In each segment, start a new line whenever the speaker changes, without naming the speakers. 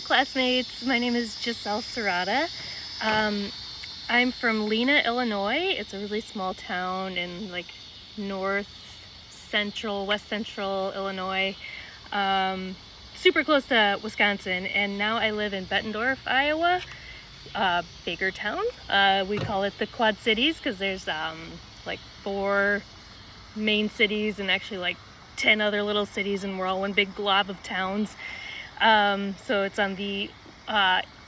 classmates. My name is Giselle Serrata. I'm from Lena, Illinois. It's a really small town in north central, west central Illinois. Super close to Wisconsin, and now I live in Bettendorf, Iowa. Bigger town. We call it the Quad Cities because there's four main cities and actually 10 other little cities, and we're all one big glob of towns. So it's on the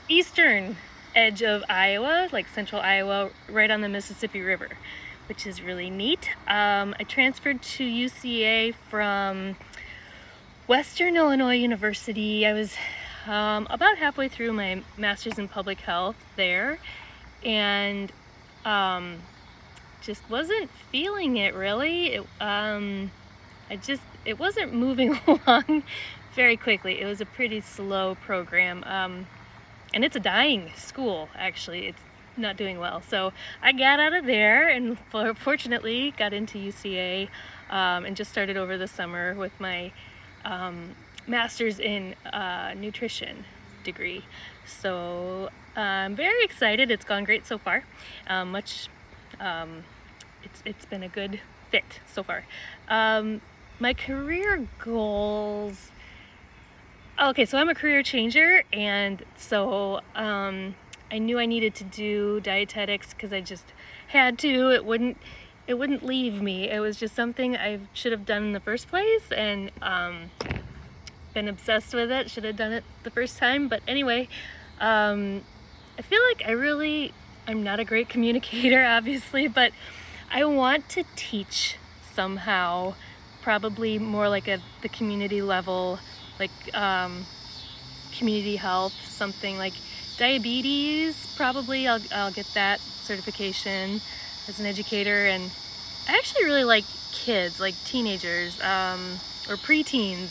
eastern edge of Iowa, like central Iowa, right on the Mississippi River, which is really neat. I transferred to UCA from Western Illinois University. I was about halfway through my master's in public health there, and just wasn't feeling it really. It wasn't moving along very quickly. It was a pretty slow program, and it's a dying school, actually. It's not doing well. So I got out of there and fortunately got into UCA, and just started over the summer with my master's in nutrition degree. So I'm very excited. It's gone great so far. It's been a good fit so far. My career goals. Okay, so I'm a career changer, and so I knew I needed to do dietetics because I just had to. It wouldn't leave me. It was just something I should have done in the first place, and been obsessed with it. Should have done it the first time. But anyway, I feel like I'm not a great communicator, obviously, but I want to teach somehow, probably more the community level, community health, something like diabetes. Probably I'll get that certification as an educator. And I actually really like kids, like teenagers, or preteens.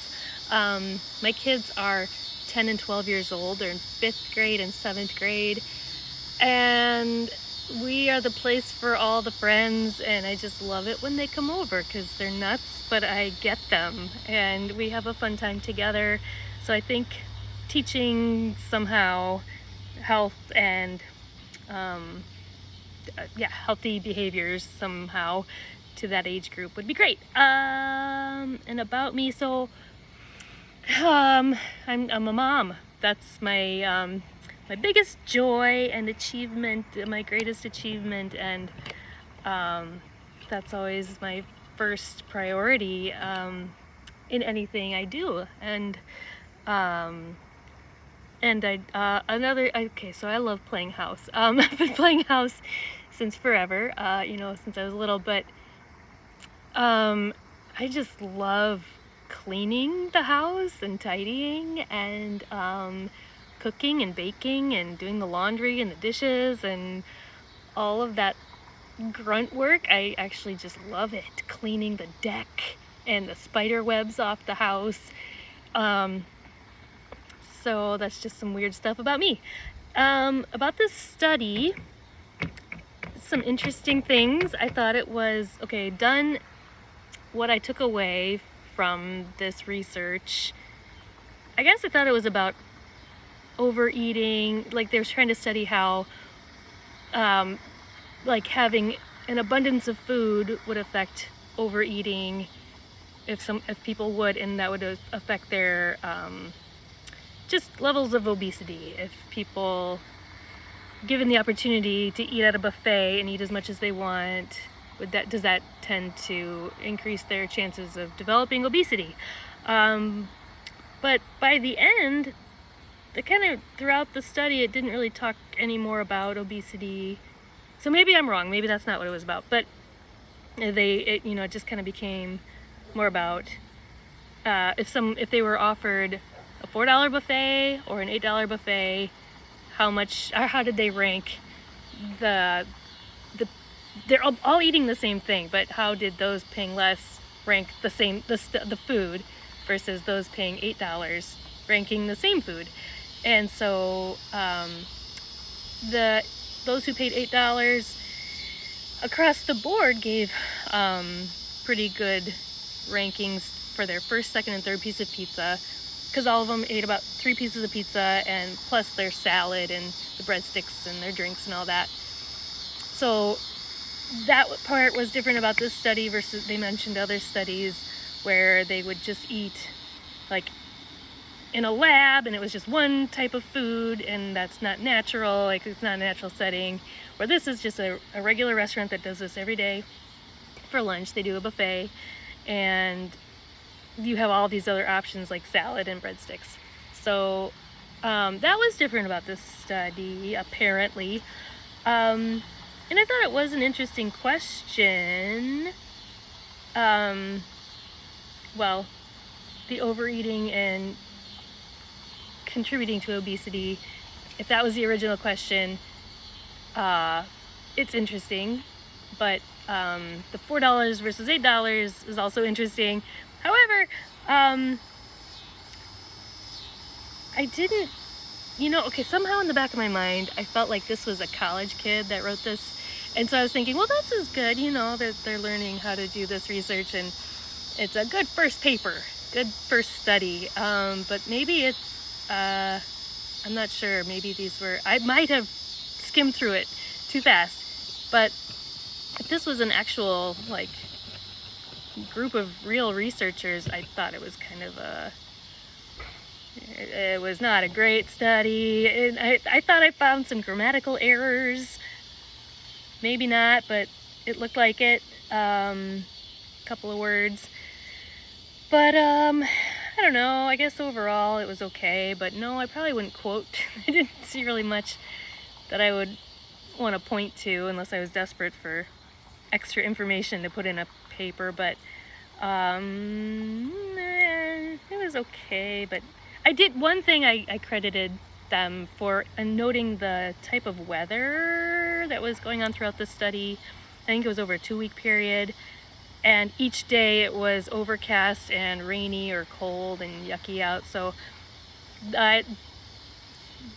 My kids are 10 and 12 years old. They're in 5th grade and 7th grade, and we are the place for all the friends, and I just love it when they come over because they're nuts, but I get them and we have a fun time together. So I think teaching somehow health and healthy behaviors somehow to that age group would be great. And about me, so I'm a mom. That's my my biggest joy and achievement, my greatest achievement, and that's always my first priority in anything I do. And so I love playing house. I've been playing house since forever, since I was little, but I just love cleaning the house and tidying and cooking and baking and doing the laundry and the dishes and all of that grunt work. I actually just love it. Cleaning the deck and the spider webs off the house. So that's just some weird stuff about me. About this study, some interesting things. I thought it was, done what I took away from this research. I guess I thought it was about overeating. They were trying to study how having an abundance of food would affect overeating if people would, and that would affect their just levels of obesity. If people given the opportunity to eat at a buffet and eat as much as they want, does that tend to increase their chances of developing obesity? But by the end, throughout the study, it didn't really talk any more about obesity. So maybe I'm wrong. Maybe that's not what it was about. But it just kind of became more about if they were offered a $4 buffet or an $8 buffet, how did they rank they're all eating the same thing, but how did those paying less rank the food versus those paying $8 ranking the same food? And so those who paid $8 across the board gave pretty good rankings for their first, second, and third piece of pizza. because all of them ate about 3 pieces of pizza and plus their salad and the breadsticks and their drinks and all that. So that part was different about this study versus they mentioned other studies where they would just eat like in a lab and it was just one type of food and that's not natural, like it's not a natural setting. Where this is just a regular restaurant that does this every day for lunch. They do a buffet and you have all these other options like salad and breadsticks. So that was different about this study, apparently. And I thought it was an interesting question. Well, the overeating and contributing to obesity, if that was the original question, it's interesting. But the $4 versus $8 is also interesting. However, I didn't, okay, somehow in the back of my mind, I felt like this was a college kid that wrote this. And so I was thinking, well, this is good, that they're learning how to do this research and it's a good first paper, good first study. But maybe I'm not sure, maybe I might have skimmed through it too fast. But if this was an actual, group of real researchers, I thought it was kind of it was not a great study. And I thought I found some grammatical errors. Maybe not, but it looked like it. Couple of words. But I don't know, I guess overall it was okay, but no, I probably wouldn't quote. I didn't see really much that I would want to point to unless I was desperate for extra information to put in a paper, but it was okay. But I did one thing, I credited them for noting the type of weather that was going on throughout the study. I think it was over a 2-week period, and each day it was overcast and rainy or cold and yucky out. So the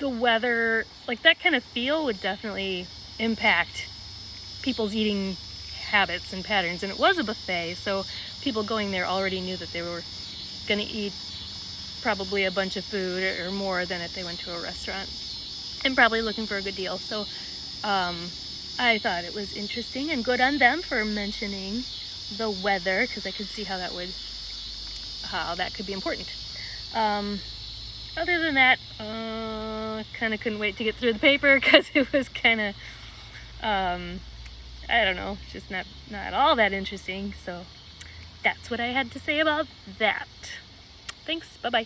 weather, that kind of feel, would definitely impact people's eating habits and patterns. And it was a buffet, so people going there already knew that they were going to eat probably a bunch of food or more than if they went to a restaurant, and probably looking for a good deal. So I thought it was interesting and good on them for mentioning the weather, because I could see how that could be important. Other than that, kind of couldn't wait to get through the paper because it was kind of I don't know, just not all that interesting. So that's what I had to say about that. Thanks, bye-bye.